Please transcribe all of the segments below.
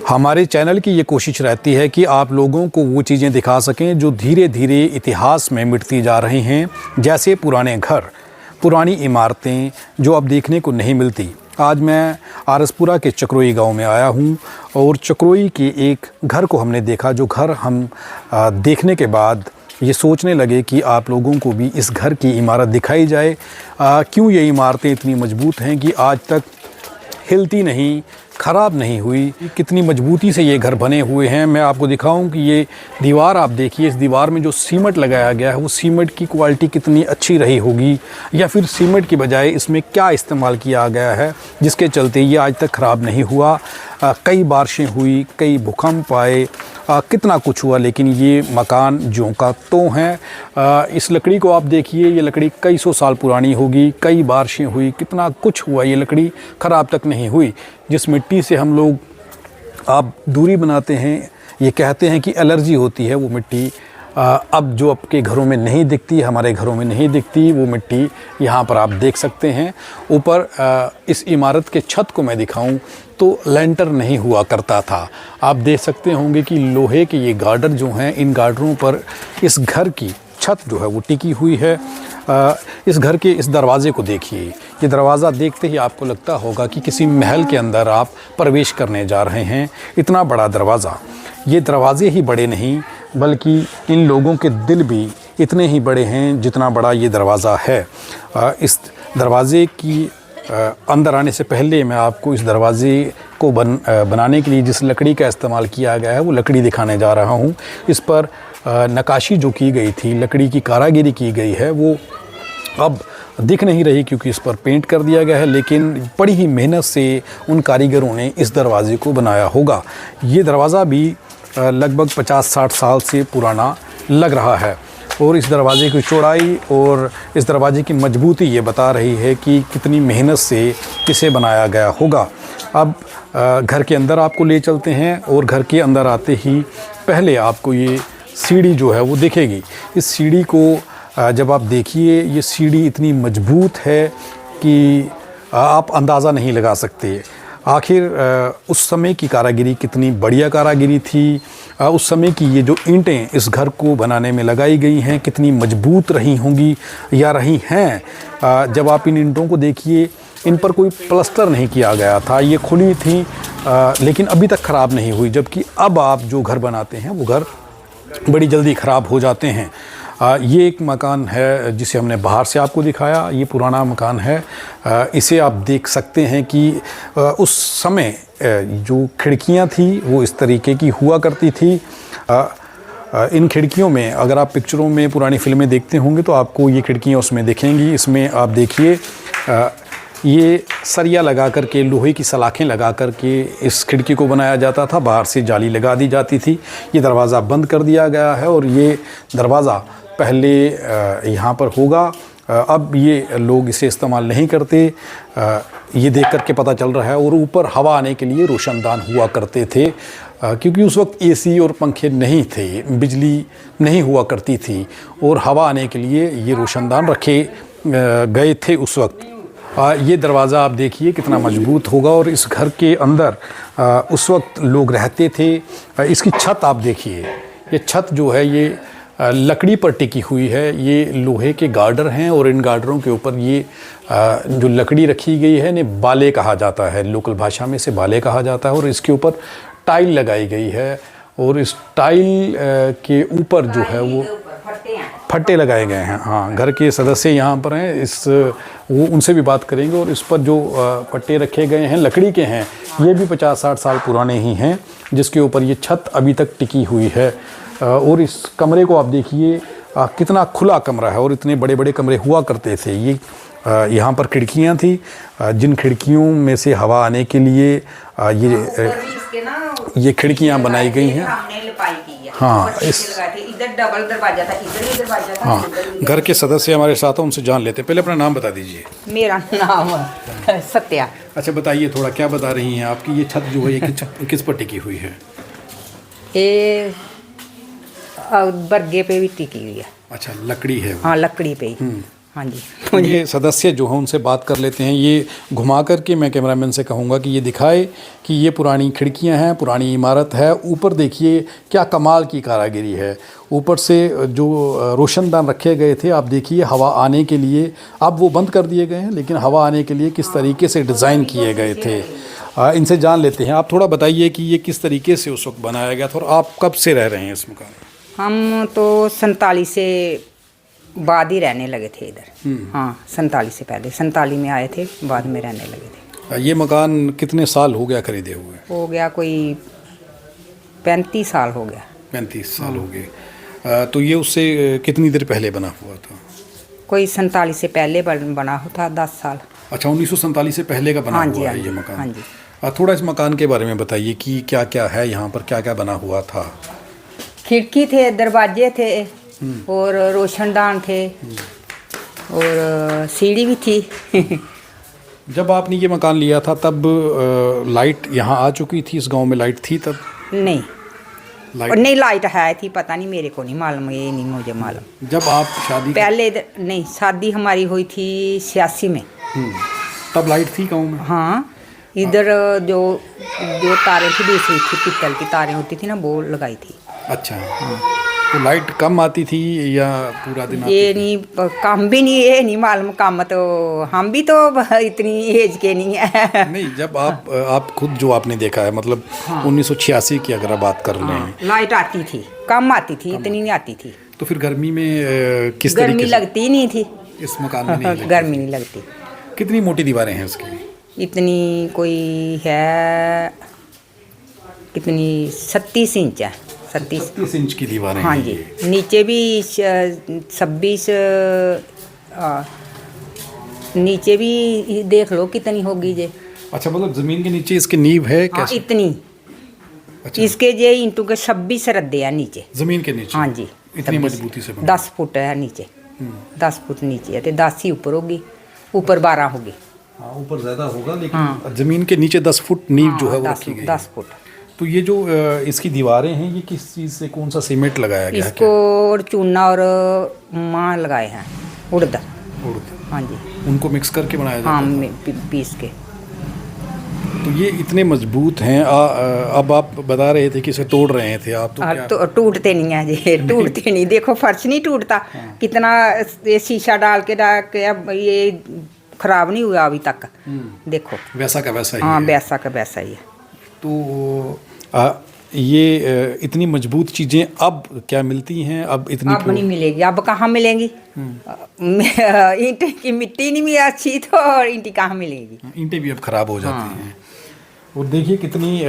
हमारे चैनल की ये कोशिश रहती है कि आप लोगों को वो चीज़ें दिखा सकें जो धीरे धीरे इतिहास में मिटती जा रही हैं, जैसे पुराने घर, पुरानी इमारतें जो अब देखने को नहीं मिलती। आज मैं आरसपुरा के चक्रोई गांव में आया हूं और चक्रोई के एक घर को हमने देखा, जो घर हम देखने के बाद ये सोचने लगे कि आप लोगों को भी इस घर की इमारत दिखाई जाए। क्यों ये इमारतें इतनी मजबूत हैं कि आज तक हिलती नहीं, ख़राब नहीं हुई, कितनी मजबूती से ये घर बने हुए हैं। मैं आपको दिखाऊं कि ये दीवार आप देखिए, इस दीवार में जो सीमेंट लगाया गया है वो सीमेंट की क्वालिटी कितनी अच्छी रही होगी, या फिर सीमेंट की बजाय इसमें क्या इस्तेमाल किया गया है जिसके चलते ये आज तक ख़राब नहीं हुआ। कई बारिशें हुई, कई भूकंप आए, कितना कुछ हुआ, लेकिन ये मकान ज्यों का त्यों है। इस लकड़ी को आप देखिए, ये लकड़ी कई सौ साल पुरानी होगी, कई बारिशें हुई, कितना कुछ हुआ, ये लकड़ी ख़राब तक नहीं हुई। जिस मिट्टी से हम लोग आप दूरी बनाते हैं, ये कहते हैं कि एलर्जी होती है, वो मिट्टी अब जो आपके घरों में नहीं दिखती, हमारे घरों में नहीं दिखती, वो मिट्टी यहाँ पर आप देख सकते हैं। ऊपर इस इमारत के छत को मैं दिखाऊं तो लेंटर नहीं हुआ करता था। आप देख सकते होंगे कि लोहे के ये गार्डर जो हैं, इन गार्डरों पर इस घर की छत जो है वो टिकी हुई है। इस घर के इस दरवाज़े को देखिए, ये दरवाज़ा देखते ही आपको लगता होगा कि किसी महल के अंदर आप प्रवेश करने जा रहे हैं। इतना बड़ा दरवाज़ा, ये दरवाज़े ही बड़े नहीं बल्कि इन लोगों के दिल भी इतने ही बड़े हैं जितना बड़ा ये दरवाज़ा है। इस दरवाज़े की अंदर आने से पहले मैं आपको इस दरवाज़े को बनाने के लिए जिस लकड़ी का इस्तेमाल किया गया है वो लकड़ी दिखाने जा रहा हूँ। इस पर नक्काशी जो की गई थी, लकड़ी की कारीगरी की गई है, वो अब दिख नहीं रही क्योंकि इस पर पेंट कर दिया गया है, लेकिन बड़ी ही मेहनत से उन कारीगरों ने इस दरवाज़े को बनाया होगा। ये दरवाज़ा भी लगभग 50-60 साल से पुराना लग रहा है और इस दरवाज़े की चौड़ाई और इस दरवाज़े की मजबूती ये बता रही है कि कितनी मेहनत से इसे बनाया गया होगा। अब घर के अंदर आपको ले चलते हैं और घर के अंदर आते ही पहले आपको ये सीढ़ी जो है वो दिखेगी। इस सीढ़ी को जब आप देखिए, ये सीढ़ी इतनी मजबूत है कि आप अंदाज़ा नहीं लगा सकते। आखिर उस समय की कारीगरी कितनी बढ़िया कारीगरी थी, उस समय की ये जो ईंटें इस घर को बनाने में लगाई गई हैं कितनी मजबूत रही होंगी या रही हैं। जब आप इन ईंटों को देखिए, इन पर कोई प्लास्टर नहीं किया गया था, ये खुली थी लेकिन अभी तक ख़राब नहीं हुई। जबकि अब आप जो घर बनाते हैं वो घर बड़ी जल्दी ख़राब हो जाते हैं। ये एक मकान है जिसे हमने बाहर से आपको दिखाया, ये पुराना मकान है। इसे आप देख सकते हैं कि उस समय जो खिड़कियां थी वो इस तरीके की हुआ करती थी। इन खिड़कियों में अगर आप पिक्चरों में पुरानी फिल्में देखते होंगे तो आपको ये खिड़कियां उसमें दिखेंगी। इसमें आप देखिए, ये सरिया लगा कर के, लोहे की सलाखें लगा कर के इस खिड़की को बनाया जाता था, बाहर से जाली लगा दी जाती थी। ये दरवाज़ा बंद कर दिया गया है और ये दरवाज़ा पहले यहाँ पर होगा, अब ये लोग इसे इस्तेमाल नहीं करते। ये देख कर के पता चल रहा है। और ऊपर हवा आने के लिए रोशनदान हुआ करते थे क्योंकि उस वक्त एसी और पंखे नहीं थे, बिजली नहीं हुआ करती थी और हवा आने के लिए ये रोशनदान रखे गए थे उस वक्त। ये दरवाज़ा आप देखिए कितना मजबूत होगा और इस घर के अंदर उस वक्त लोग रहते थे। इसकी छत आप देखिए, ये छत जो है ये लकड़ी पर टिकी हुई है। ये लोहे के गार्डर हैं और इन गार्डरों के ऊपर ये जो लकड़ी रखी गई है इन्हें बाले कहा जाता है, लोकल भाषा में इसे बाले कहा जाता है। और इसके ऊपर टाइल लगाई गई है और इस टाइल के ऊपर जो है वो फट्टे लगाए गए हैं। हाँ, घर के सदस्य यहाँ पर हैं, वो उनसे भी बात करेंगे। और इस पर जो फट्टे रखे गए हैं लकड़ी के हैं, ये भी 50-60 साल पुराने ही हैं, जिसके ऊपर ये छत अभी तक टिकी हुई है। और इस कमरे को आप देखिए, कितना खुला कमरा है और इतने बड़े बड़े कमरे हुआ करते थे। ये यहाँ पर खिड़कियाँ थी, जिन खिड़कियों में से हवा आने के लिए ये खिड़कियाँ बनाई गई हैं। हाँ, इधर डबल दरवाजा था, इधर भी दरवाजा था। हाँ, घर के सदस्य हमारे साथ हैं, उनसे जान लेते हैं। पहले अपना नाम बता दीजिए। मेरा नाम सत्या। अच्छा, बताइए थोड़ा, क्या बता रही हैं आपकी ये छत जो है ये किस पर टिकी हुई है? ये बरगे पे भी टिकी हुई है। अच्छा, लकड़ी है वो। हाँ, लकड़ी पे ही। हाँ जी। ये सदस्य जो हैं उनसे बात कर लेते हैं। ये घुमा करके मैं कैमरामैन से कहूँगा कि ये दिखाए कि ये पुरानी खिड़कियां हैं, पुरानी इमारत है। ऊपर देखिए क्या कमाल की कारीगरी है। ऊपर से जो रोशनदान रखे गए थे, आप देखिए हवा आने के लिए, अब वो बंद कर दिए गए हैं, लेकिन हवा आने के लिए किस तरीके से डिज़ाइन किए गए थे। इनसे जान लेते हैं। आप थोड़ा बताइए कि ये किस तरीके से उस वक्त बनाया गया था और आप कब से रह रहे हैं इस मकान में? हम तो 47 से बाद ही रहने लगे थे इधर। हाँ, 47 से पहले 47 में आए थे, बाद में रहने लगे थे। ये मकान कितने साल हो गया खरीदे हुए? हो गया कोई 35 साल हो गया। 35 साल हो गए। तो ये उससे कितनी देर पहले बना हुआ था? कोई 47 से पहले बना हो था 10 साल। अच्छा, 1947 से पहले का बना हाँ जी, हुआ हाँ है ये जी, मकान। हाँ जी। थोड़ा इस मकान के बारे में बताइए कि क्या क्या है यहाँ पर, क्या क्या बना हुआ था? खिड़की थे, दरवाजे थे और रोशनदान थे और सीढ़ी भी थी। जब आपने ये मकान लिया था तब लाइट यहाँ आ चुकी थी? इस गांव में लाइट थी तब? नहीं, लाइट और नहीं लाइट है थी, पता नहीं, मेरे को नहीं मालूम, ये नहीं मुझे मालूम। जब आप शादी पहले नहीं, शादी हमारी हुई थी 86 में। तब लाइट थी गाँव में? हाँ, इधर जो जो तारें थी दूसरी थी, पित्तल की तारें होती थी ना, वो लगाई थी। अच्छा, तो लाइट कम आती थी या पूरा दिन आती ये थी? नहीं, काम भी नहीं, ये नहीं मालूम, काम तो हम भी तो इतनी एज के नहीं है। नहीं, जब आप खुद जो आपने देखा है, मतलब 1986 की अगर आप बात कर लें, लाइट आती थी, कम आती थी, इतनी नहीं आती थी। तो फिर गर्मी में किस गर्मी तरीके से? लगती ही नहीं थी इस मकान में नहीं लगती? गर्मी नहीं लगती। कितनी मोटी दीवारें हैं इसकी? इतनी कोई है, कितनी 37 इंच है, 30 इंच की दीवारें हाँ हैं जी। ये। नीचे भी 26, नीचे भी देख लो कितनी होगी जे। अच्छा, मतलब जमीन के नीचे इसकी नींव है हाँ, कैसे? इतनी। अच्छा, इसके जे इंटू के 26 रद्दे हैं नीचे। जमीन के नीचे? हाँ जी, इतनी 26। मजबूती से बना? 10 फुट है नीचे, 10 फुट नीचे है, तो 10 ही ऊपर होगी, ऊपर 12 होगी। हाँ, ऊपर ज़्यादा होगा, लेकिन जमीन के नीचे 10 फुट नींव जो है वो रखी गई है। 10 फुट। तो ये जो इसकी दीवारें हैं, ये किस चीज़ से, कौन सा सीमेंट लगाया गया है? इसको और चूना और माँ लगाए हैं, उड़द। क्या उड़द? हाँ जी, उनको मिक्स करके बनाया जाता हाँ, है? पीस के। तो ये इतने मजबूत हैं। अब आप बता रहे थे कि इसे तोड़ रहे थे आप, तो क्या? तो टूटते नहीं है जी, टूटते नहीं। देखो फर्श नहीं टूटता, कितना ये शीशा डाल के अब ये खराब नहीं हुआ अभी तक। देखो वैसा का वैसा ही हाँ, है। वैसा का वैसा ही है। तो ये इतनी मजबूत चीज़ें अब क्या मिलती हैं? अब इतनी अब नहीं मिलेगी, अब कहाँ मिलेंगी? ईंट की मिट्टी नहीं भी अच्छी, तो ईंट कहाँ मिलेगी? ईंटें भी अब ख़राब हो जाती हैं। और देखिए कितनी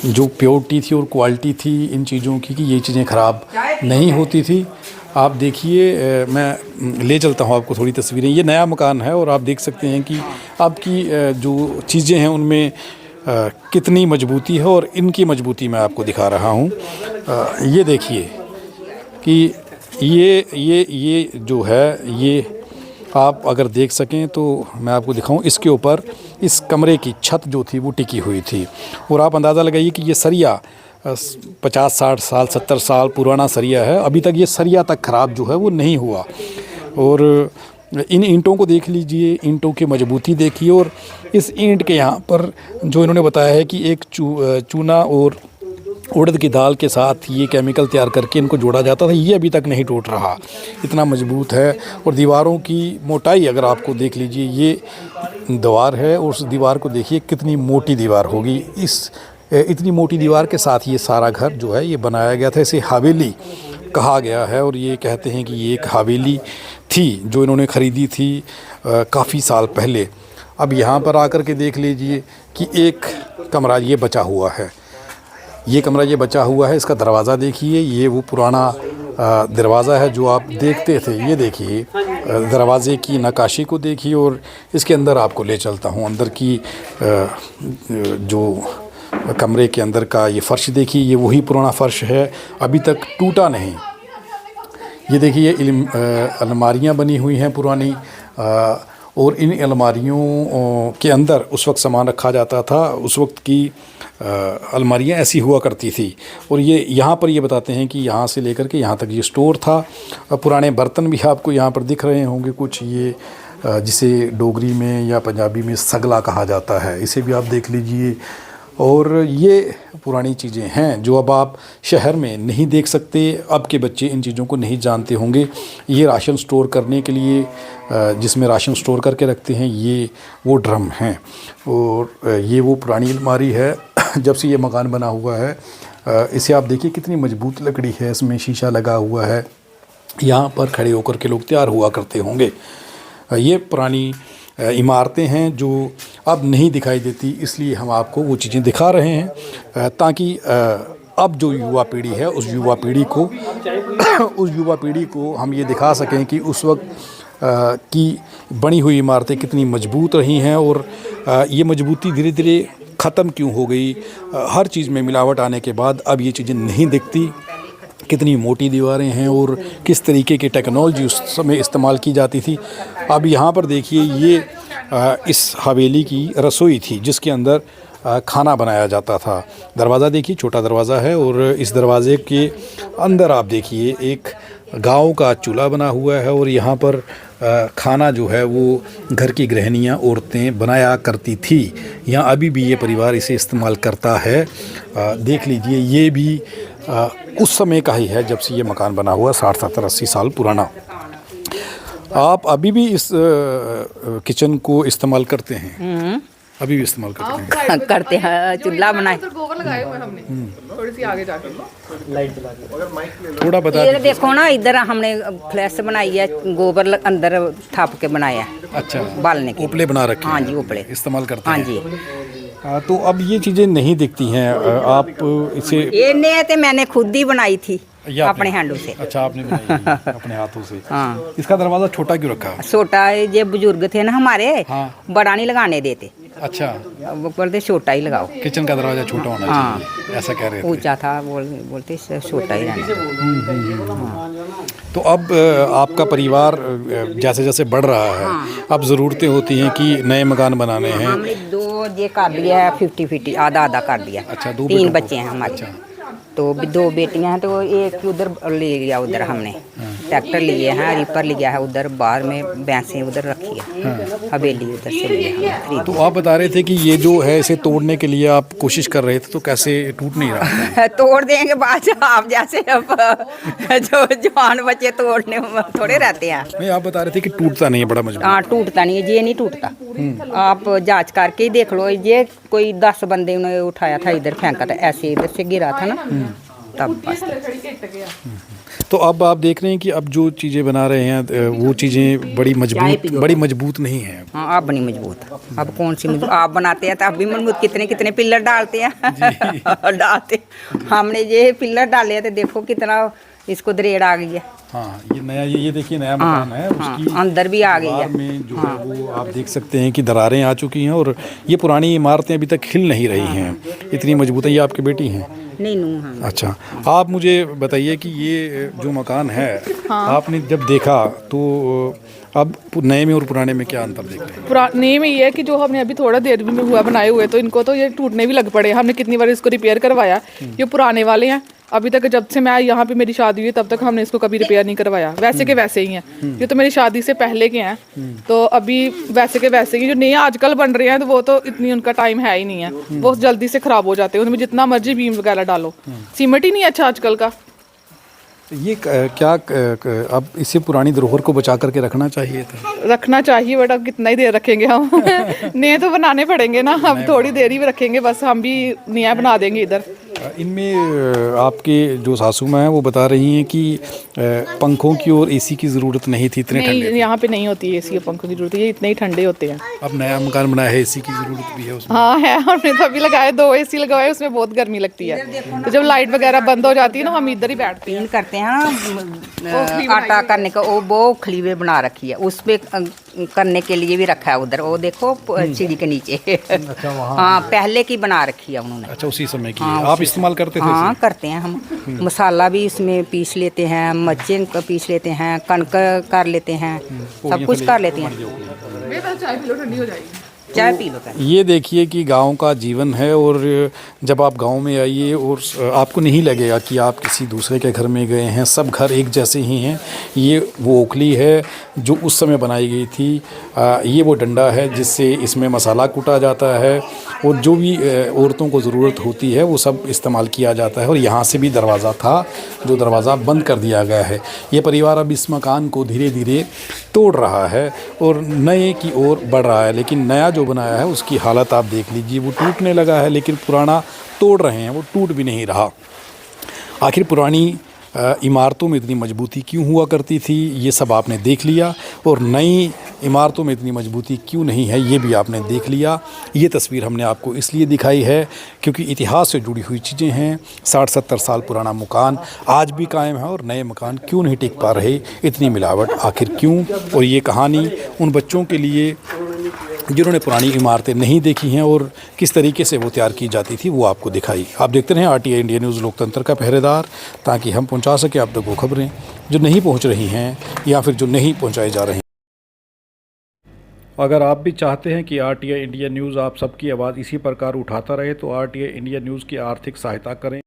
जो प्योरिटी थी और क्वालिटी थी इन चीज़ों की, कि ये चीज़ें ख़राब नहीं होती थी। आप देखिए, मैं ले चलता हूँ आपको थोड़ी तस्वीरें। ये नया मकान है और आप देख सकते हैं कि आपकी जो चीज़ें हैं उनमें कितनी मजबूती है, और इनकी मजबूती मैं आपको दिखा रहा हूँ। ये देखिए कि ये जो है, ये आप अगर देख सकें तो मैं आपको दिखाऊं। इसके ऊपर इस कमरे की छत जो थी वो टिकी हुई थी, और आप अंदाज़ा लगाइए कि ये सरिया 50-60 साल 70 साल पुराना सरिया है। अभी तक ये सरिया तक ख़राब जो है वो नहीं हुआ। और इन ईंटों को देख लीजिए, ईंटों की मजबूती देखिए। और इस ईंट के यहाँ पर जो इन्होंने बताया है कि एक चूना और उड़द की दाल के साथ ये केमिकल तैयार करके इनको जोड़ा जाता था, ये अभी तक नहीं टूट रहा, इतना मजबूत है। और दीवारों की मोटाई अगर आपको देख लीजिए, ये दीवार है और उस दीवार को देखिए कितनी मोटी दीवार होगी। इस इतनी मोटी दीवार के साथ ये सारा घर जो है ये बनाया गया था। इसे हवेली कहा गया है, और ये कहते हैं कि ये एक हवेली थी जो इन्होंने ख़रीदी थी काफ़ी साल पहले। अब यहाँ पर आकर के देख लीजिए कि एक कमरा ये बचा हुआ है, ये कमरा ये बचा हुआ है। इसका दरवाज़ा देखिए, ये वो पुराना दरवाज़ा है जो आप देखते थे। ये देखिए दरवाज़े की नक्काशी को देखिए, और इसके अंदर आपको ले चलता हूँ। अंदर की जो कमरे के अंदर का ये फ़र्श देखिए, ये वही पुराना फ़र्श है, अभी तक टूटा नहीं। ये देखिए अलमारियाँ बनी हुई हैं पुरानी, और इन अलमारियों के अंदर उस वक्त सामान रखा जाता था। उस वक्त की अलमारियाँ ऐसी हुआ करती थी। और ये यहाँ पर ये बताते हैं कि यहाँ से लेकर के यहाँ तक ये स्टोर था। पुराने बर्तन भी आपको यहाँ पर दिख रहे होंगे कुछ, ये जिसे डोगरी में या पंजाबी में सगला कहा जाता है, इसे भी आप देख लीजिए। और ये पुरानी चीज़ें हैं जो अब आप शहर में नहीं देख सकते, अब के बच्चे इन चीज़ों को नहीं जानते होंगे। ये राशन स्टोर करने के लिए जिसमें राशन स्टोर करके रखते हैं, ये वो ड्रम हैं। और ये वो पुरानी अलमारी है जब से ये मकान बना हुआ है। इसे आप देखिए कितनी मजबूत लकड़ी है, इसमें शीशा लगा हुआ है। यहाँ पर खड़े होकर के लोग तैयार हुआ करते होंगे। ये पुरानी इमारतें हैं जो अब नहीं दिखाई देती, इसलिए हम आपको वो चीज़ें दिखा रहे हैं ताकि अब जो युवा पीढ़ी है उस युवा पीढ़ी को हम ये दिखा सकें कि उस वक्त की बनी हुई इमारतें कितनी मजबूत रही हैं और ये मजबूती धीरे धीरे ख़त्म क्यों हो गई। हर चीज़ में मिलावट आने के बाद अब ये चीज़ें नहीं दिखती। कितनी मोटी दीवारें हैं और किस तरीके की टेक्नोलॉजी उस समय इस्तेमाल की जाती थी। अब यहाँ पर देखिए, ये इस हवेली की रसोई थी जिसके अंदर खाना बनाया जाता था। दरवाज़ा देखिए, छोटा दरवाज़ा है और इस दरवाज़े के अंदर आप देखिए एक गांव का चूल्हा बना हुआ है और यहाँ पर खाना जो है वो घर की गृहिणियाँ, औरतें बनाया करती थी। यहाँ अभी भी ये परिवार इसे इस्तेमाल करता है। देख लीजिए, ये भी उस समय का ही है जब से ये मकान बना हुआ, 60, 70, 80 साल पुराना। आप अभी भी इस किचन को इस्तेमाल करते हैं? अभी भी इस्तेमाल करते हैं? करते हैं, चूल्हा बनाए। गोबर लगाए हुए हमने, थोड़ी सी आगे जाके लाइट जला के। थोड़ा बता ये देखो ना, इधर हमने फ्लैश बनाई है, गोबर अंदर थाप के बनाया है। अच्छा, बालने के उपले बना रखे हैं? हाँ जी, उपले इस्तेमाल करते हाँ हैं। जी। तो अब ये चीज़ें नहीं दिखती हैं। आप इसे ये ने तो मैंने खुद ही बनाई थी ये आपने- अपने हैंडों से। अच्छा, आपने बनाई है अपने हाथों से। हाँ, इसका दरवाज़ा छोटा क्यों रखा? छोटा ये बुजुर्ग थे ना हमारे, हाँ। बड़ा नहीं लगाने देते, अच्छा, वो बोलते छोटा ही लगाओ। किचन का दरवाज़ा छोटा होना हाँ। चाहिए, ऐसा कह रहे थे। ऊंचा था, बोलते छोटा ही रहना। तो अब आपका परिवार जैसे जैसे बढ़ रहा है, अब ज़रूरतें होती हैं कि नए मकान बनाने हैं। हमने 2 ये कर लिया है, 50-50 आधा आधा कर दिया। अच्छा, 2 3 बेटों को? बच्चे हैं हमारे। तो 2 बेटियां हैं, तो एक उधर ले लिया, उधर हमने ट्रैक्टर लिए हैं, रीपर लिया है, उधर बाहर में भैंसें उधर रखी है, हवेली उधर से लिया है। तो आप बता रहे थे कि ये जो है इसे तोड़ने के लिए आप कोशिश कर रहे थे, तो कैसे टूट नहीं रहा? तोड़ देंगे बाद आप जैसे, अब जो जवान बच्चे तोड़ने थोड़े रहते हैं। नहीं, आप बता रहे थे कि टूटता नहीं है, बड़ा मजबूत। हाँ, टूटता नहीं है, ये नहीं टूटता। आप जांच करके ही देख लो, ये कोई 10 बंदे उन्होंने उठाया था, इधर फेंका था, ऐसे इधर से गिरा था ना, तब बस। तो अब आप देख रहे हैं कि अब जो चीज़ें बना रहे हैं वो चीज़ें बड़ी मजबूत नहीं हैं। हाँ, आप बनी मजबूत। अब कौन सी मजबूत आप बनाते हैं तो अब भी मजबूत, कितने कितने पिलर डालते हैं डालते। हमने ये पिलर डाले हैं तो देखो कितना इसको दरेड़ आ गई है। हाँ, ये नया, ये देखिए नया मकान है, उसकी अंदर भी आ गई है। दीवार में जो है वो आप देख सकते हैं कि दरारें आ चुकी हैं और ये पुरानी इमारतें अभी तक हिल नहीं रही हैं, इतनी मजबूत है। ये आपकी बेटी हैं? नहीं, नूं। हाँ। अच्छा, आप मुझे बताइए कि ये जो मकान है, आपने जब देखा तो अब नए में और पुराने में क्या अंतर देख रहे हैं? पुराने में ये है कि जो हमने अभी थोड़ा देर में हुआ बनाए हुए, तो इनको तो ये टूटने भी लग पड़े। हमने कितनी बार इसको रिपेयर करवाया, ये पुराने वाले हैं। अभी तक जब से मैं यहाँ पे मेरी शादी हुई तब तक हमने इसको कभी रिपेयर नहीं करवाया, वैसे के वैसे ही हैं। ये तो मेरी शादी से पहले के हैं, तो अभी वैसे के वैसे ही। जो नए आजकल बन रहे हैं तो वो तो इतनी उनका टाइम है ही नहीं है, वो जल्दी से खराब हो जाते हैं, उनमें जितना मर्जी बीम वगैरह डालो, सीमेंट ही नहीं अच्छा आजकल का। ये क्या अब इसे पुरानी धरोहर को बचा करके रखना चाहिए था? रखना चाहिए, बट अब कितना ही देर रखेंगे हम नए तो बनाने पड़ेंगे ना, अब थोड़ी देर ही रखेंगे बस, हम भी नया बना देंगे इधर। इनमें आपके जो सासू माँ हैं वो बता रही हैं कि पंखों की और एसी की ज़रूरत नहीं थी, इतने नहीं, ठंडे। यहाँ पे नहीं होती है एसी और पंखों की जरूरत, ये इतने ही ठंडे होते हैं। अब नया मकान बनाया है, एसी की ज़रूरत भी है उसमें। हाँ है, हमने तो अभी लगाए 2 एसी लगवाए, उसमें बहुत गर्मी लगती है। तो जब लाइट वगैरह बंद हो जाती है ना, हम इधर ही बैठते हैं। पीन करते हैं ना, आटा करने का वो खलीवे बना रखी है, उस पे करने के लिए भी रखा है उधर, वो देखो सीढ़ी के नीचे। अच्छा, वहाँ। हाँ, पहले की बना रखी है उन्होंने। अच्छा, उसी समय की हाँ, आप इस्तेमाल करते थे? हाँ, करते हैं हम। मसाला भी इसमें पीस लेते हैं, मर्चें पीस लेते हैं, कनक कर लेते हैं, सब कुछ कर लेते हैं। चाय पी लो, ठंडी हो जाएगी। चाय पी लो पहले। ये देखिए कि गांव का जीवन है, और जब आप गांव में आइए और आपको नहीं लगेगा कि आप किसी दूसरे के घर में गए हैं, सब घर एक जैसे ही हैं। ये वो ओखली है जो उस समय बनाई गई थी, ये वो डंडा है जिससे इसमें मसाला कूटा जाता है, और जो भी औरतों को ज़रूरत होती है वो सब इस्तेमाल किया जाता है। और यहाँ से भी दरवाज़ा था जो दरवाज़ा बंद कर दिया गया है। ये परिवार अब इस मकान को धीरे धीरे तोड़ रहा है और नए की ओर बढ़ रहा है, लेकिन नया जो बनाया है उसकी हालत आप देख लीजिए, वो टूटने लगा है, लेकिन पुराना तोड़ रहे हैं, वो टूट भी नहीं रहा। आखिर पुरानी इमारतों में इतनी मजबूती क्यों हुआ करती थी, ये सब आपने देख लिया, और नई इमारतों में इतनी मजबूती क्यों नहीं है ये भी आपने देख लिया। ये तस्वीर हमने आपको इसलिए दिखाई है क्योंकि इतिहास से जुड़ी हुई चीज़ें हैं। 60-70 साल पुराना मकान आज भी कायम है, और नए मकान क्यों नहीं टिक पा रहे, इतनी मिलावट आखिर क्यों। और ये कहानी उन बच्चों के लिए जिन्होंने पुरानी इमारतें नहीं देखी हैं और किस तरीके से वो तैयार की जाती थी, वो आपको दिखाई। आप देखते रहें RTI इंडिया न्यूज़, लोकतंत्र का पहरेदार, ताकि हम पहुंचा सकें आप तक वो खबरें जो नहीं पहुंच रही हैं या फिर जो नहीं पहुंचाई जा रही हैं। अगर आप भी चाहते हैं कि RTI इंडिया न्यूज़ आप सबकी आवाज़ इसी प्रकार उठाता रहे, तो RTI इंडिया न्यूज़ की आर्थिक सहायता करें।